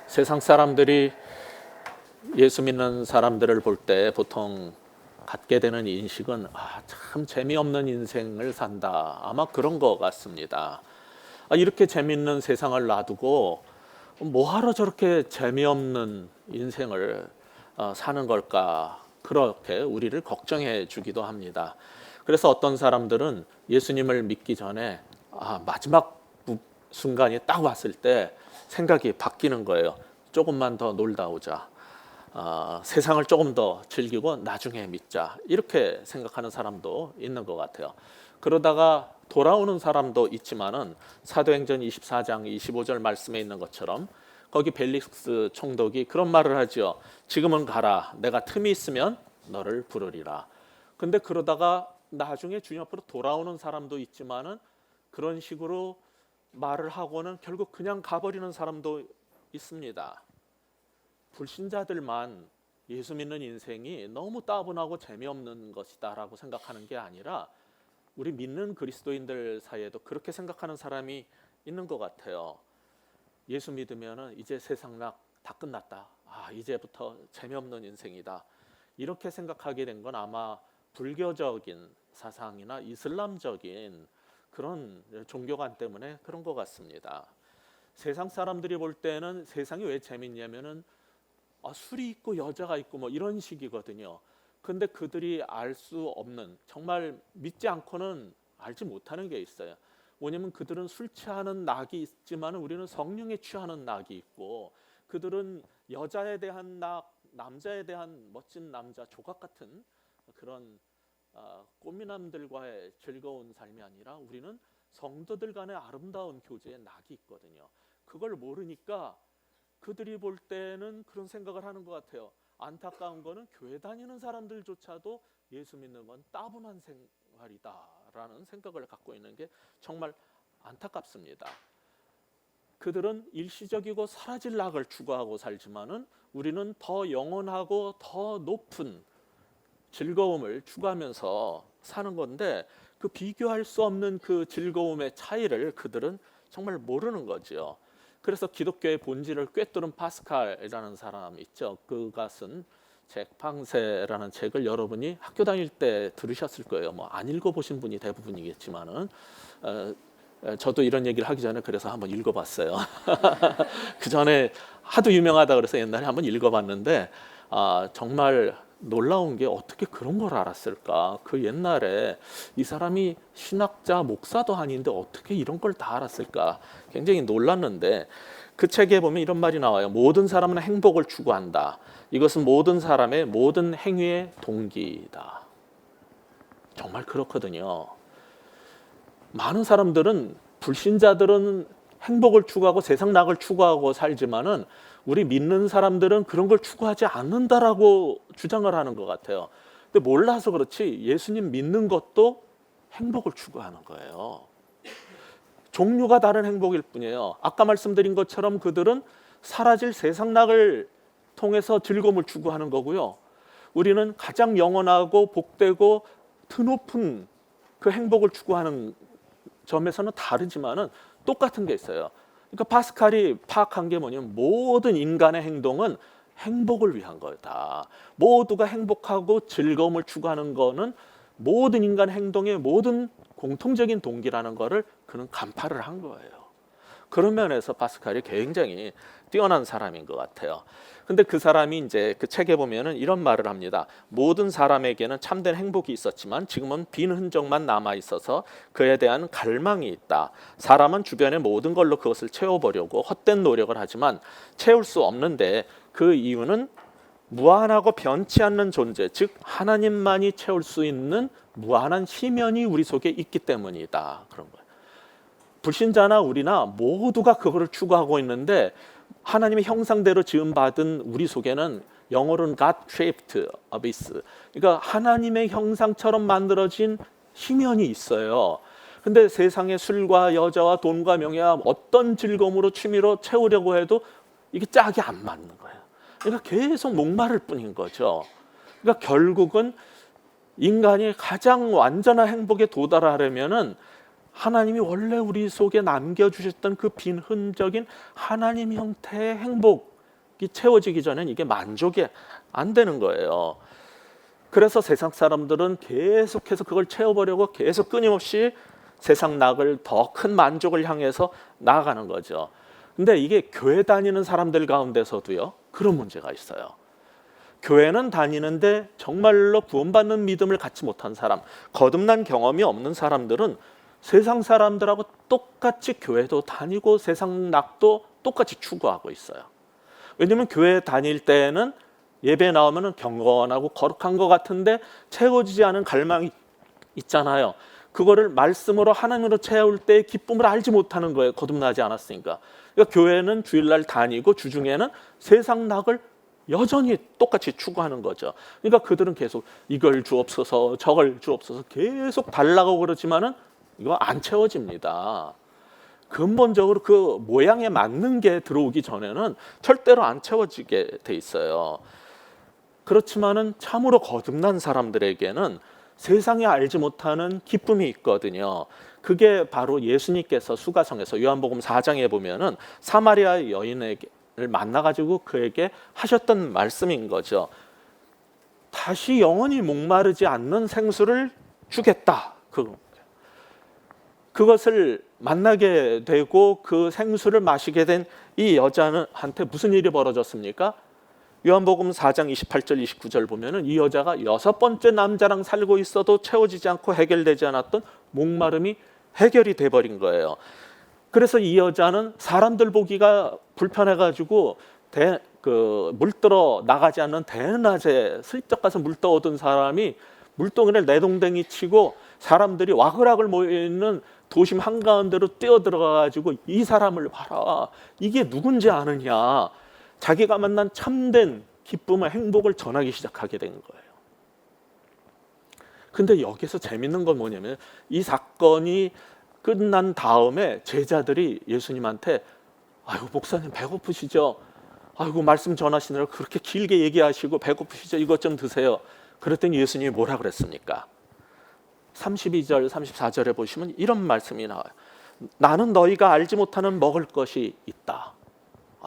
세상 사람들이 예수 믿는 사람들을 볼 때 보통 갖게 되는 인식은 참 재미없는 인생을 산다. 아마 그런 것 같습니다. 이렇게 재미있는 세상을 놔두고 뭐하러 저렇게 재미없는 인생을 사는 걸까? 그렇게 우리를 걱정해 주기도 합니다. 그래서 어떤 사람들은 예수님을 믿기 전에 마지막 순간이 딱 왔을 때 생각이 바뀌는 거예요. 조금만 더 놀다 오자. 세상을 조금 더 즐기고 나중에 믿자. 이렇게 생각하는 사람도 있는 것 같아요. 그러다가 돌아오는 사람도 있지만은 사도행전 24장 25절 말씀에 있는 것처럼 거기 벨릭스 총독이 그런 말을 하죠. 지금은 가라. 내가 틈이 있으면 너를 부르리라. 근데 그러다가 나중에 주님 앞으로 돌아오는 사람도 있지만은 그런 식으로 말을 하고는 결국 그냥 가버리는 사람도 있습니다. 불신자들만 예수 믿는 인생이 너무 따분하고 재미없는 것이다라고 생각하는 게 아니라 우리 믿는 그리스도인들 사이에도 그렇게 생각하는 사람이 있는 것 같아요. 예수 믿으면 이제 세상 락 다 끝났다. 이제부터 재미없는 인생이다. 이렇게 생각하게 된 건 아마 불교적인 사상이나 이슬람적인 그런 종교관 때문에 그런 것 같습니다. 세상 사람들이 볼 때는 세상이 왜 재밌냐면은 술이 있고 여자가 있고 뭐 이런 식이거든요. 근데 그들이 알 수 없는, 정말 믿지 않고는 알지 못하는 게 있어요. 왜냐면 그들은 술 취하는 낙이 있지만 우리는 성령에 취하는 낙이 있고, 그들은 여자에 대한 낙, 남자에 대한 멋진 남자, 조각 같은 그런 꽃미남들과의 즐거운 삶이 아니라 우리는 성도들 간의 아름다운 교제의 낙이 있거든요. 그걸 모르니까 그들이 볼 때는 그런 생각을 하는 것 같아요. 안타까운 거는 교회 다니는 사람들조차도 예수 믿는 건 따분한 생활이다라는 생각을 갖고 있는 게 정말 안타깝습니다. 그들은 일시적이고 사라질 낙을 추구하고 살지만은 우리는 더 영원하고 더 높은 즐거움을 추구하면서 사는 건데, 그 비교할 수 없는 그 즐거움의 차이를 그들은 정말 모르는 거죠. 그래서 기독교의 본질을 꿰뚫은 파스칼이라는 사람 있죠. 그가 쓴 책 팡세라는 책을 여러분이 학교 다닐 때 들으셨을 거예요. 뭐 안 읽어보신 분이 대부분이겠지만은 저도 이런 얘기를 하기 전에 그래서 한번 읽어봤어요. 그 전에 하도 유명하다 그래서 옛날에 한번 읽어봤는데 정말 놀라운 게 어떻게 그런 걸 알았을까? 그 옛날에 이 사람이 신학자, 목사도 아닌데 어떻게 이런 걸 다 알았을까? 굉장히 놀랐는데, 그 책에 보면 이런 말이 나와요. 모든 사람은 행복을 추구한다. 이것은 모든 사람의 모든 행위의 동기이다. 정말 그렇거든요. 많은 사람들은, 불신자들은 행복을 추구하고 세상 낙을 추구하고 살지만은 우리 믿는 사람들은 그런 걸 추구하지 않는다라고 주장을 하는 것 같아요. 근데 몰라서 그렇지 예수님 믿는 것도 행복을 추구하는 거예요. 종류가 다른 행복일 뿐이에요. 아까 말씀드린 것처럼 그들은 사라질 세상 낙을 통해서 즐거움을 추구하는 거고요. 우리는 가장 영원하고 복되고 드높은 그 행복을 추구하는 점에서는 다르지만은 똑같은 게 있어요. 그러니까 파스칼이 파악한 게 뭐냐면 모든 인간의 행동은 행복을 위한 거다. 모두가 행복하고 즐거움을 추구하는 거는 모든 인간 행동의 모든 공통적인 동기라는 거를 그는 간파를 한 거예요. 그런 면에서 파스칼이 굉장히 뛰어난 사람인 것 같아요. 근데 그 사람이 이제 그 책에 보면은 이런 말을 합니다. 모든 사람에게는 참된 행복이 있었지만 지금은 빈 흔적만 남아 있어서 그에 대한 갈망이 있다. 사람은 주변의 모든 걸로 그것을 채워보려고 헛된 노력을 하지만 채울 수 없는데, 그 이유는 무한하고 변치 않는 존재, 즉 하나님만이 채울 수 있는 무한한 희면이 우리 속에 있기 때문이다. 그런 거예요. 불신자나 우리나 모두가 그거를 추구하고 있는데, 하나님의 형상대로 지음받은 우리 속에는 영어로는 God-shaped abyss, 그러니까 하나님의 형상처럼 만들어진 희면이 있어요. 근데 세상의 술과 여자와 돈과 명예와 어떤 즐거움으로 취미로 채우려고 해도 이게 짝이 안 맞는 거예요. 그러니까 계속 목마를 뿐인 거죠. 그러니까 결국은 인간이 가장 완전한 행복에 도달하려면은 하나님이 원래 우리 속에 남겨주셨던 그 빈 흔적인 하나님 형태의 행복, 채워지기 전엔 이게 만족이 안 되는 거예요. 그래서 세상 사람들은 계속해서 그걸 채워보려고 계속 끊임없이 세상 낙을 더 큰 만족을 향해서 나아가는 거죠. 근데 이게 교회 다니는 사람들 가운데서도요, 그런 문제가 있어요. 교회는 다니는데 정말로 구원받는 믿음을 갖지 못한 사람, 거듭난 경험이 없는 사람들은 세상 사람들하고 똑같이 교회도 다니고 세상 낙도 똑같이 추구하고 있어요. 왜냐하면 교회 다닐 때는 예배 나오면 경건하고 거룩한 것 같은데 채워지지 않은 갈망이 있잖아요. 그거를 말씀으로 하나님으로 채울 때의 기쁨을 알지 못하는 거예요. 거듭나지 않았으니까. 그러니까 교회는 주일날 다니고 주중에는 세상 낙을 여전히 똑같이 추구하는 거죠. 그러니까 그들은 계속 이걸 주옵소서 저걸 주옵소서 계속 달라고 그러지만은 이거 안 채워집니다. 근본적으로 그 모양에 맞는 게 들어오기 전에는 절대로 안 채워지게 돼 있어요. 그렇지만은 참으로 거듭난 사람들에게는 세상이 알지 못하는 기쁨이 있거든요. 그게 바로 예수님께서 수가성에서 요한복음 4장에 보면은 사마리아 여인을 만나가지고 그에게 하셨던 말씀인 거죠. 다시 영원히 목마르지 않는 생수를 주겠다. 그것을 만나게 되고 그 생수를 마시게 된 이 여자한테 무슨 일이 벌어졌습니까? 요한복음 4장 28절 29절 보면은 이 여자가 6번째 남자랑 살고 있어도 채워지지 않고 해결되지 않았던 목마름이 해결이 돼버린 거예요. 그래서 이 여자는 사람들 보기가 불편해가지고 물들어 나가지 않는 대낮에 슬쩍 가서 물 떠오던 사람이 물동이를 내동댕이 치고 사람들이 와글와글 모여있는 도심 한가운데로 뛰어들어가가지고 이 사람을 봐라, 이게 누군지 아느냐, 자기가 만난 참된 기쁨과 행복을 전하기 시작하게 된 거예요. 근데 여기서 재밌는 건 뭐냐면 이 사건이 끝난 다음에 제자들이 예수님한테 아이고 목사님 배고프시죠? 아이고 말씀 전하시느라 그렇게 길게 얘기하시고 배고프시죠? 이것 좀 드세요. 그랬더니 예수님이 뭐라 그랬습니까? 32절 34절에 보시면 이런 말씀이 나와요. 나는 너희가 알지 못하는 먹을 것이 있다.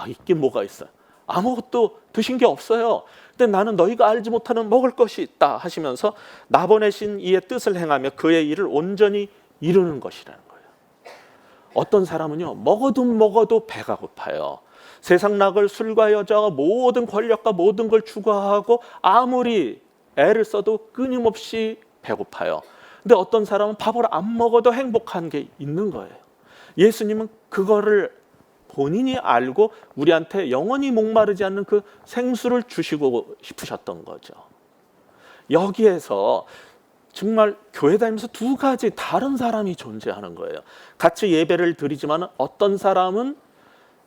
있긴 뭐가 있어요? 아무것도 드신 게 없어요. 근데 나는 너희가 알지 못하는 먹을 것이 있다 하시면서 나 보내신 이의 뜻을 행하며 그의 일을 온전히 이루는 것이라는 거예요. 어떤 사람은요, 먹어도 배가 고파요. 세상 낙을 술과 여자와 모든 권력과 모든 걸 추구하고 아무리 애를 써도 끊임없이 배고파요. 근데 어떤 사람은 밥을 안 먹어도 행복한 게 있는 거예요. 예수님은 그거를 본인이 알고 우리한테 영원히 목마르지 않는 그 생수를 주시고 싶으셨던 거죠. 여기에서 정말 교회 다니면서 두 가지 다른 사람이 존재하는 거예요. 같이 예배를 드리지만 어떤 사람은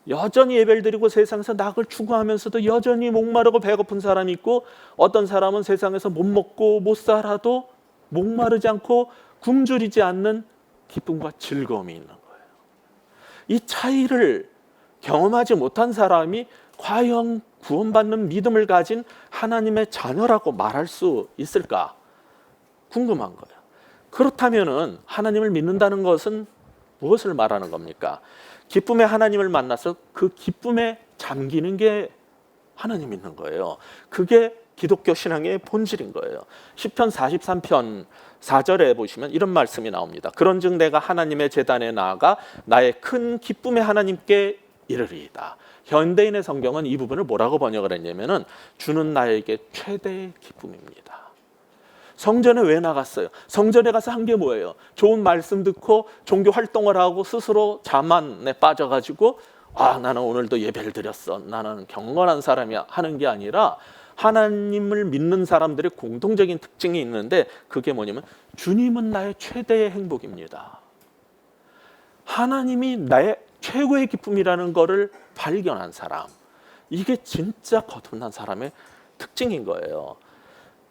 여전히 예배를 드리고 세상에서 낙을 추구하면서도 여전히 목마르고 배고픈 사람이 있고, 어떤 사람은 세상에서 못 먹고 못 살아도 목마르지 않고 굶주리지 않는 기쁨과 즐거움이 있는 거예요. 이 차이를 경험하지 못한 사람이 과연 구원받는 믿음을 가진 하나님의 자녀라고 말할 수 있을까? 궁금한 거예요. 그렇다면은 하나님을 믿는다는 것은 무엇을 말하는 겁니까? 기쁨의 하나님을 만나서 그 기쁨에 잠기는 게 하나님 믿는 거예요. 그게 기독교 신앙의 본질인 거예요. 시편 43편 4절에 보시면 이런 말씀이 나옵니다. 그런즉 내가 하나님의 제단에 나아가 나의 큰 기쁨의 하나님께 이르리이다. 현대인의 성경은 이 부분을 뭐라고 번역을 했냐면은 주는 나에게 최대의 기쁨입니다. 성전에 왜 나갔어요? 성전에 가서 한 게 뭐예요? 좋은 말씀 듣고 종교 활동을 하고 스스로 자만에 빠져가지고 나는 오늘도 예배를 드렸어, 나는 경건한 사람이야 하는 게 아니라 하나님을 믿는 사람들의 공통적인 특징이 있는데 그게 뭐냐면 주님은 나의 최대의 행복입니다. 하나님이 나의 최고의 기쁨이라는 것을 발견한 사람, 이게 진짜 거듭난 사람의 특징인 거예요.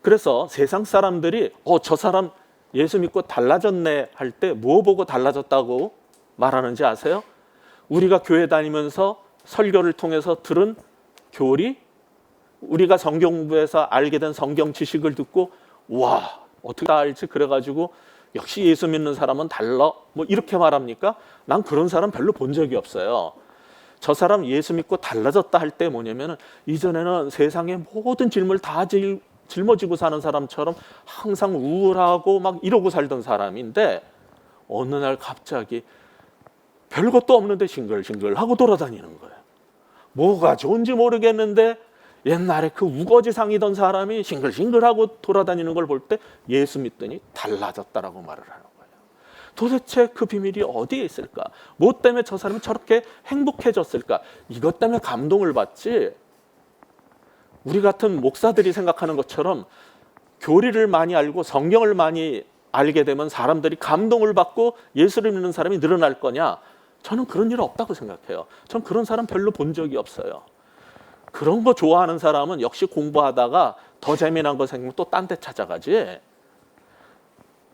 그래서 세상 사람들이 저 사람 예수 믿고 달라졌네 할 때 뭐 보고 달라졌다고 말하는지 아세요? 우리가 교회 다니면서 설교를 통해서 들은 교리, 우리가 성경 공부에서 알게 된 성경 지식을 듣고 와 어떻게 다 알지 그래가지고 역시 예수 믿는 사람은 달라 뭐 이렇게 말합니까? 난 그런 사람 별로 본 적이 없어요. 저 사람 예수 믿고 달라졌다 할 때 뭐냐면은 이전에는 세상의 모든 짐을 다 짊어지고 사는 사람처럼 항상 우울하고 막 이러고 살던 사람인데 어느 날 갑자기 별것도 없는데 싱글싱글 하고 돌아다니는 거예요. 뭐가 좋은지 모르겠는데 옛날에 그 우거지상이던 사람이 싱글싱글하고 돌아다니는 걸 볼 때 예수 믿더니 달라졌다라고 말을 하는 거예요. 도대체 그 비밀이 어디에 있을까? 뭐 때문에 저 사람이 저렇게 행복해졌을까? 이것 때문에 감동을 받지. 우리 같은 목사들이 생각하는 것처럼 교리를 많이 알고 성경을 많이 알게 되면 사람들이 감동을 받고 예수를 믿는 사람이 늘어날 거냐? 저는 그런 일 없다고 생각해요. 전 그런 사람 별로 본 적이 없어요. 그런 거 좋아하는 사람은 역시 공부하다가 더 재미난 거 생기면 또 딴 데 찾아가지.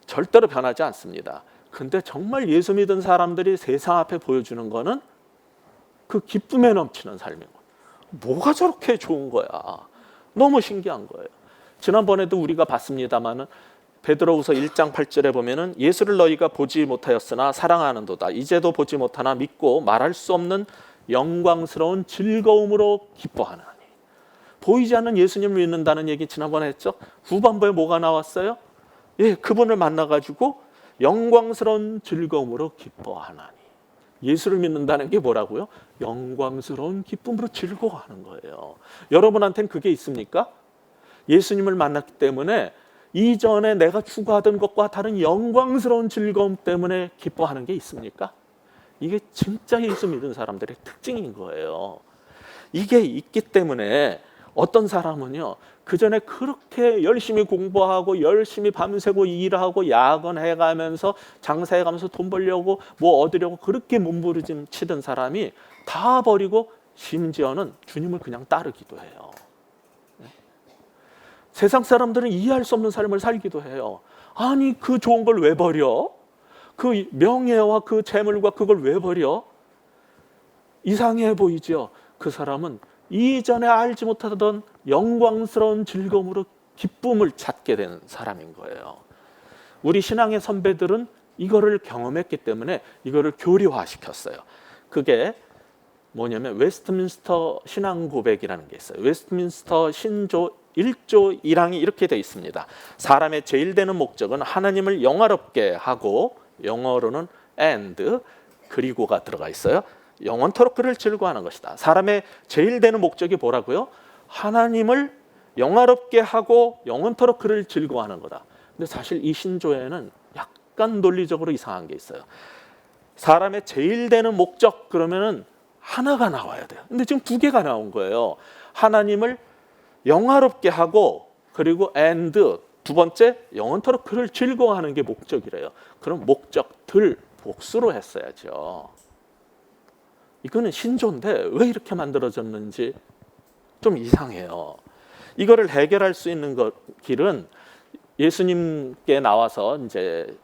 절대로 변하지 않습니다. 근데 정말 예수 믿은 사람들이 세상 앞에 보여주는 거는 그 기쁨에 넘치는 삶인 거예요. 뭐가 저렇게 좋은 거야. 너무 신기한 거예요. 지난번에도 우리가 봤습니다마는 베드로후서 1장 8절에 보면은 예수를 너희가 보지 못하였으나 사랑하는도다. 이제도 보지 못하나 믿고 말할 수 없는 영광스러운 즐거움으로 기뻐하나니. 보이지 않는 예수님을 믿는다는 얘기 지난번에 했죠. 후반부에 뭐가 나왔어요? 예, 그분을 만나가지고 영광스러운 즐거움으로 기뻐하나니. 예수를 믿는다는 게 뭐라고요? 영광스러운 기쁨으로 즐거워하는 거예요. 여러분한테는 그게 있습니까? 예수님을 만났기 때문에 이전에 내가 추구하던 것과 다른 영광스러운 즐거움 때문에 기뻐하는 게 있습니까? 이게 진짜 예수 믿은 사람들의 특징인 거예요. 이게 있기 때문에 어떤 사람은요, 그 전에 그렇게 열심히 공부하고 열심히 밤새고 일하고 야근해가면서 장사해가면서 돈 벌려고 뭐 얻으려고 그렇게 몸부림치던 사람이 다 버리고 심지어는 주님을 그냥 따르기도 해요. 세상 사람들은 이해할 수 없는 삶을 살기도 해요. 아니 그 좋은 걸 왜 버려? 그 명예와 그 재물과 그걸 왜 버려? 이상해 보이죠? 그 사람은 이전에 알지 못하던 영광스러운 즐거움으로 기쁨을 찾게 된 사람인 거예요. 우리 신앙의 선배들은 이거를 경험했기 때문에 이거를 교리화시켰어요. 그게 뭐냐면 웨스트민스터 신앙 고백이라는 게 있어요. 웨스트민스터 신조 1조 1항이 이렇게 되어 있습니다. 사람의 제일 되는 목적은 하나님을 영화롭게 하고, 영어로는 and 그리고가 들어가 있어요. 영원토록 그를 즐거워하는 것이다. 사람의 제일 되는 목적이 뭐라고요? 하나님을 영화롭게 하고 영원토록 그를 즐거워하는 거다. 근데 사실 이 신조에는 약간 논리적으로 이상한 게 있어요. 사람의 제일 되는 목적 그러면은 하나가 나와야 돼요. 근데 지금 두 개가 나온 거예요. 하나님을 영화롭게 하고 그리고 and 두 번째 영원토록 그를 즐거워하는 게 목적이래요. 그럼 목적들 복수로 했어야죠. 이거는 신조인데 왜 이렇게 만들어졌는지 좀 이상해요. 이거를 해결할 수 있는 길은 예수님께 나와서 이제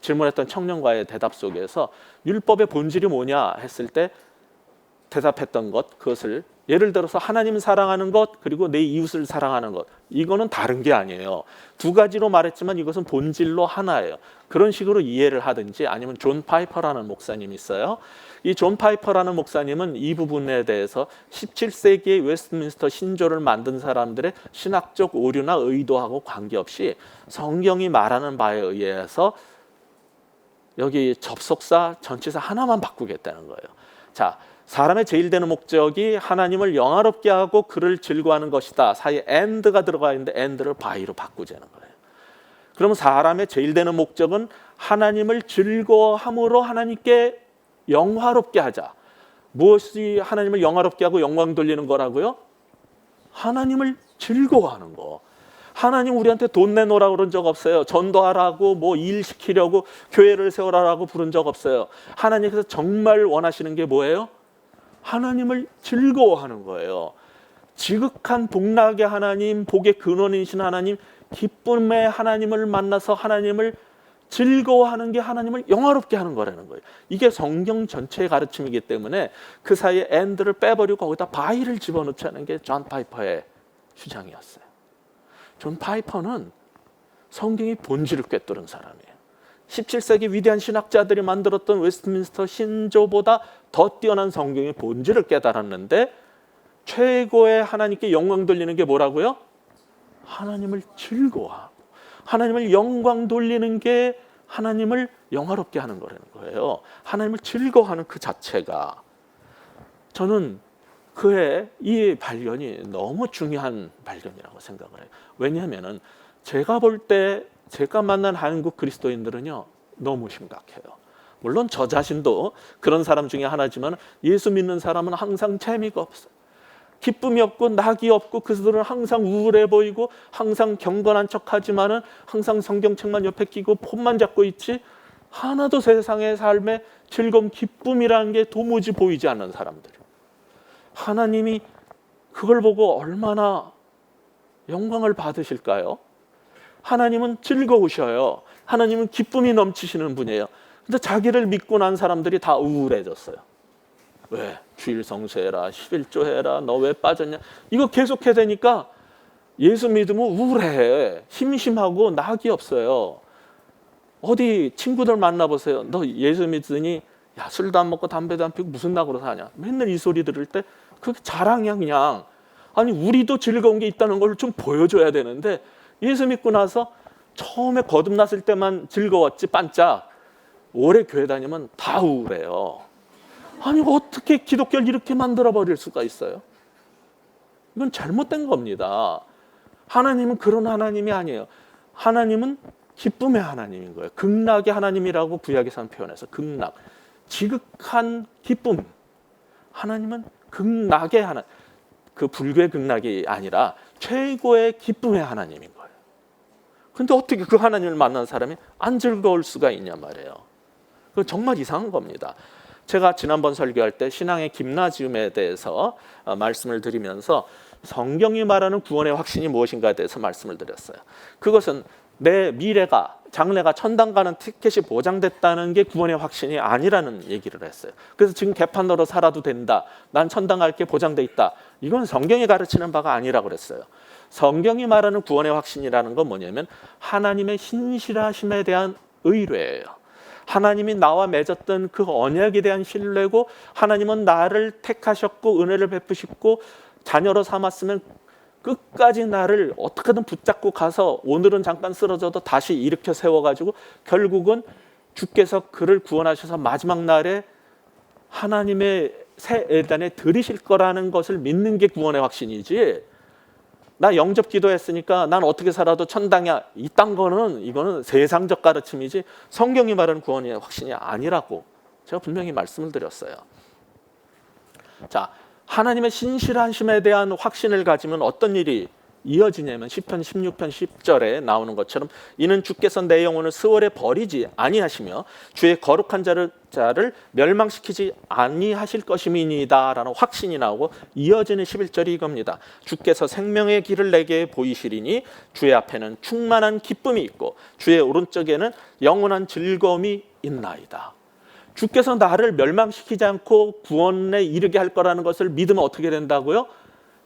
질문했던 청년과의 대답 속에서 율법의 본질이 뭐냐 했을 때 대답했던 것, 그것을 예를 들어서 하나님 사랑하는 것 그리고 내 이웃을 사랑하는 것, 이거는 다른 게 아니에요. 두 가지로 말했지만 이것은 본질로 하나예요. 그런 식으로 이해를 하든지, 아니면 존 파이퍼라는 목사님이 있어요. 이 존 파이퍼라는 목사님은 이 부분에 대해서 17세기의 웨스트민스터 신조를 만든 사람들의 신학적 오류나 의도하고 관계없이 성경이 말하는 바에 의해서 여기 접속사, 전치사 하나만 바꾸겠다는 거예요. 자, 사람의 제일 되는 목적이 하나님을 영화롭게 하고 그를 즐거워하는 것이다. 사이에 and가 들어가 있는데 and를 by로 바꾸자는 거예요. 그러면 사람의 제일 되는 목적은 하나님을 즐거워함으로 하나님께 영화롭게 하자. 무엇이 하나님을 영화롭게 하고 영광 돌리는 거라고요? 하나님을 즐거워하는 거. 하나님 우리한테 돈 내놓으라고 그런 적 없어요. 전도하라고 뭐 일 시키려고 교회를 세우라고 부른 적 없어요. 하나님께서 정말 원하시는 게 뭐예요? 하나님을 즐거워하는 거예요. 지극한 복락의 하나님, 복의 근원이신 하나님, 기쁨의 하나님을 만나서 하나님을 즐거워하는 게 하나님을 영화롭게 하는 거라는 거예요. 이게 성경 전체의 가르침이기 때문에 그 사이에 and를 빼버리고 거기다 by를 집어넣자는 게 존 파이퍼의 주장이었어요. 존 파이퍼는 성경의 본질을 꿰뚫은 사람이에요. 17세기 위대한 신학자들이 만들었던 웨스트민스터 신조보다 더 뛰어난 성경의 본질을 깨달았는데 최고의 하나님께 영광 돌리는 게 뭐라고요? 하나님을 즐거워하고 하나님을 영광 돌리는 게 하나님을 영화롭게 하는 거라는 거예요. 하나님을 즐거워하는 그 자체가, 저는 그의 이 발견이 너무 중요한 발견이라고 생각을 해요. 왜냐하면 제가 볼 때 제가 만난 한국 그리스도인들은요 너무 심각해요. 물론 저 자신도 그런 사람 중에 하나지만 예수 믿는 사람은 항상 재미가 없어요. 기쁨이 없고 낙이 없고 그들은 항상 우울해 보이고 항상 경건한 척하지만은 항상 성경책만 옆에 끼고 폰만 잡고 있지 하나도 세상의 삶에 즐거움, 기쁨이라는 게 도무지 보이지 않는 사람들. 하나님이 그걸 보고 얼마나 영광을 받으실까요? 하나님은 즐거우셔요. 하나님은 기쁨이 넘치시는 분이에요. 근데 자기를 믿고 난 사람들이 다 우울해졌어요. 왜? 주일 성수해라, 11조 해라, 너 왜 빠졌냐? 이거 계속해야 되니까 예수 믿으면 우울해, 심심하고 낙이 없어요. 어디 친구들 만나보세요. 너 예수 믿으니 야, 술도 안 먹고 담배도 안 피우고 무슨 낙으로 사냐? 맨날 이 소리 들을 때 그게 자랑이야 그냥. 아니 우리도 즐거운 게 있다는 걸 좀 보여줘야 되는데 예수 믿고 나서 처음에 거듭났을 때만 즐거웠지 반짝 오래 교회 다니면 다 우울해요. 아니 어떻게 기독교를 이렇게 만들어버릴 수가 있어요? 이건 잘못된 겁니다. 하나님은 그런 하나님이 아니에요. 하나님은 기쁨의 하나님인 거예요. 극락의 하나님이라고 구약에서는 표현해서 극락, 지극한 기쁨. 하나님은 극락의 하나님, 그 불교의 극락이 아니라 최고의 기쁨의 하나님인 거예요. 근데 어떻게 그 하나님을 만난 사람이 안 즐거울 수가 있냐 말이에요. 그건 정말 이상한 겁니다. 제가 지난번 설교할 때 신앙의 김나지움에 대해서 말씀을 드리면서 성경이 말하는 구원의 확신이 무엇인가에 대해서 말씀을 드렸어요. 그것은 내 미래가, 장래가 천당 가는 티켓이 보장됐다는 게 구원의 확신이 아니라는 얘기를 했어요. 그래서 지금 개판으로 살아도 된다, 난 천당 갈 게 보장돼 있다, 이건 성경이 가르치는 바가 아니라고 그랬어요. 성경이 말하는 구원의 확신이라는 건 뭐냐면 하나님의 신실하심에 대한 의뢰예요. 하나님이 나와 맺었던 그 언약에 대한 신뢰고, 하나님은 나를 택하셨고 은혜를 베푸시고 자녀로 삼았으면 끝까지 나를 어떻게든 붙잡고 가서 오늘은 잠깐 쓰러져도 다시 일으켜 세워가지고 결국은 주께서 그를 구원하셔서 마지막 날에 하나님의 새 예단에 들이실 거라는 것을 믿는 게 구원의 확신이지, 나 영접 기도했으니까 난 어떻게 살아도 천당이야, 이딴 거는 이거는 세상적 가르침이지 성경이 말하는 구원의 확신이 아니라고 제가 분명히 말씀을 드렸어요. 자, 하나님의 신실하심에 대한 확신을 가지면 어떤 일이 이어지냐면 시편 16편 10절에 나오는 것처럼 이는 주께서 내 영혼을 스월에 버리지 아니하시며 주의 거룩한 자를 멸망시키지 아니하실 것임이니이다 라는 확신이 나오고, 이어지는 11절이 이겁니다. 주께서 생명의 길을 내게 보이시리니 주의 앞에는 충만한 기쁨이 있고 주의 오른쪽에는 영원한 즐거움이 있나이다. 주께서 나를 멸망시키지 않고 구원에 이르게 할 거라는 것을 믿으면 어떻게 된다고요?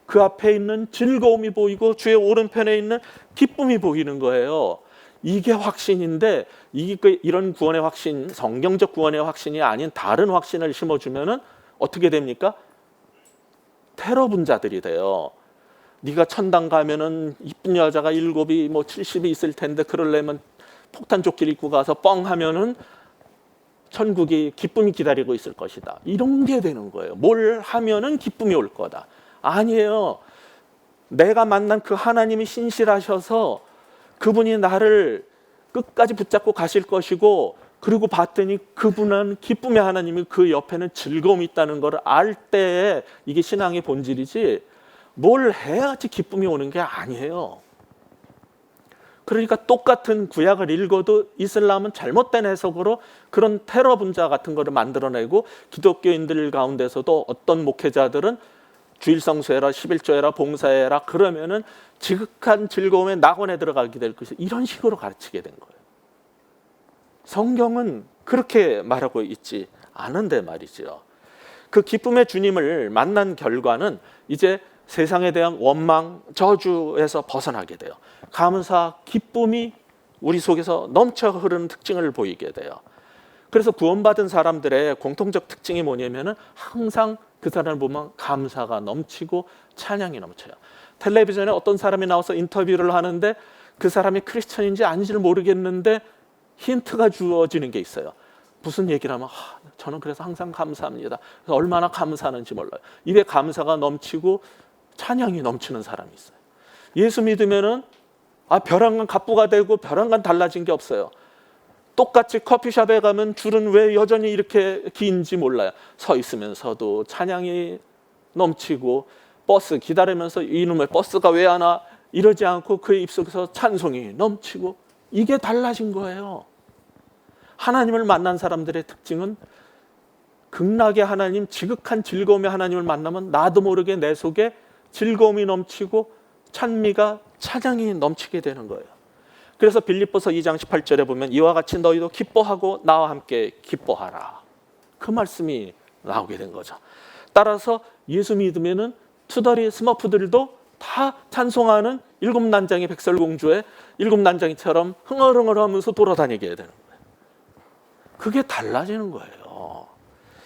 그 앞에 있는 즐거움이 보이고 주의 오른편에 있는 기쁨이 보이는 거예요. 이게 확신인데, 이런 구원의 확신, 성경적 구원의 확신이 아닌 다른 확신을 심어주면은 어떻게 됩니까? 테러 분자들이 돼요. 네가 천당 가면은 이쁜 여자가 7이 뭐 70이 있을 텐데 그러려면 폭탄 조끼를 입고 가서 뻥 하면은 천국이 기쁨이 기다리고 있을 것이다. 이런 게 되는 거예요. 뭘 하면은 기쁨이 올 거다. 아니에요. 내가 만난 그 하나님이 신실하셔서 그분이 나를 끝까지 붙잡고 가실 것이고, 그리고 봤더니 그분은 기쁨의 하나님이 그 옆에는 즐거움이 있다는 걸 알 때에 이게 신앙의 본질이지 뭘 해야지 기쁨이 오는 게 아니에요. 그러니까 똑같은 구약을 읽어도 이슬람은 잘못된 해석으로 그런 테러 분자 같은 거를 만들어내고, 기독교인들 가운데서도 어떤 목회자들은 주일 성수해라, 11조 해라, 봉사해라 그러면은 지극한 즐거움에 낙원에 들어가게 될 것이, 이런 식으로 가르치게 된 거예요. 성경은 그렇게 말하고 있지 않은데 말이죠. 그 기쁨의 주님을 만난 결과는 이제 세상에 대한 원망, 저주에서 벗어나게 돼요. 감사, 기쁨이 우리 속에서 넘쳐 흐르는 특징을 보이게 돼요. 그래서 구원받은 사람들의 공통적 특징이 뭐냐면은 항상 그 사람을 보면 감사가 넘치고 찬양이 넘쳐요. 텔레비전에 어떤 사람이 나와서 인터뷰를 하는데 그 사람이 크리스천인지 아닌지를 모르겠는데 힌트가 주어지는 게 있어요. 무슨 얘기를 하면 저는 그래서 항상 감사합니다. 그래서 얼마나 감사하는지 몰라요. 입에 감사가 넘치고 찬양이 넘치는 사람이 있어요. 예수 믿으면은 벼랑간 갑부가 되고 벼랑간 달라진 게 없어요. 똑같이 커피숍에 가면 줄은 왜 여전히 이렇게 긴지 몰라요. 서 있으면서도 찬양이 넘치고 버스 기다리면서 이놈의 버스가 왜 안 와? 이러지 않고 그의 입속에서 찬송이 넘치고 이게 달라진 거예요. 하나님을 만난 사람들의 특징은 극락의 하나님, 지극한 즐거움의 하나님을 만나면 나도 모르게 내 속에 즐거움이 넘치고 찬미가 찬양이 넘치게 되는 거예요. 그래서 빌립보서 2장 18절에 보면 이와 같이 너희도 기뻐하고 나와 함께 기뻐하라. 그 말씀이 나오게 된 거죠. 따라서 예수 믿으면은 투덜이 스머프들도 다 찬송하는 일곱 난장의 백설공주의 일곱 난장이처럼 흥얼흥얼 하면서 돌아다니게 되는 거예요. 그게 달라지는 거예요.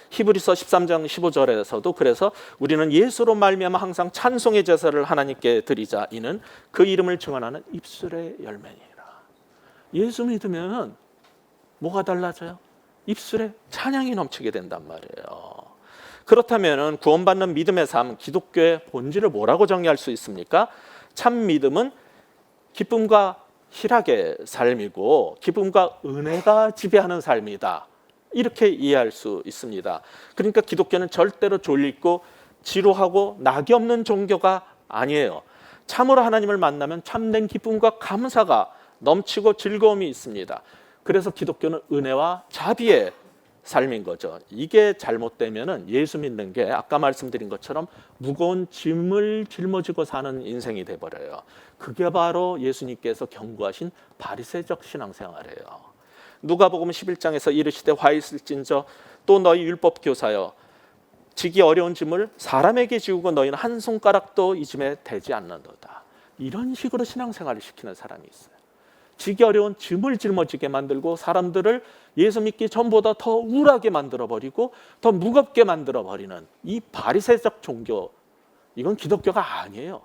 히브리서 13장 15절에서도 그래서 우리는 예수로 말미암아 항상 찬송의 제사를 하나님께 드리자. 이는 그 이름을 증언하는 입술의 열매니라. 예수 믿으면 뭐가 달라져요? 입술에 찬양이 넘치게 된단 말이에요. 그렇다면 구원받는 믿음의 삶, 기독교의 본질을 뭐라고 정의할 수 있습니까? 참 믿음은 기쁨과 희락의 삶이고 기쁨과 은혜가 지배하는 삶이다. 이렇게 이해할 수 있습니다. 그러니까 기독교는 절대로 졸리고 지루하고 낙이 없는 종교가 아니에요. 참으로 하나님을 만나면 참된 기쁨과 감사가 넘치고 즐거움이 있습니다. 그래서 기독교는 은혜와 자비의 삶인 거죠. 이게 잘못되면은 예수 믿는 게 아까 말씀드린 것처럼 무거운 짐을 짊어지고 사는 인생이 돼버려요. 그게 바로 예수님께서 경고하신 바리새적 신앙생활이에요. 누가복음 11장에서 이르시되 화 있을진저 또 너희 율법 교사여 지기 어려운 짐을 사람에게 지우고 너희는 한 손가락도 이 짐에 대지 않는도다. 이런 식으로 신앙생활을 시키는 사람이 있어요. 지기 어려운 짐을 짊어지게 만들고 사람들을 예수 믿기 전보다 더 우울하게 만들어버리고 더 무겁게 만들어버리는 이 바리새적 종교, 이건 기독교가 아니에요.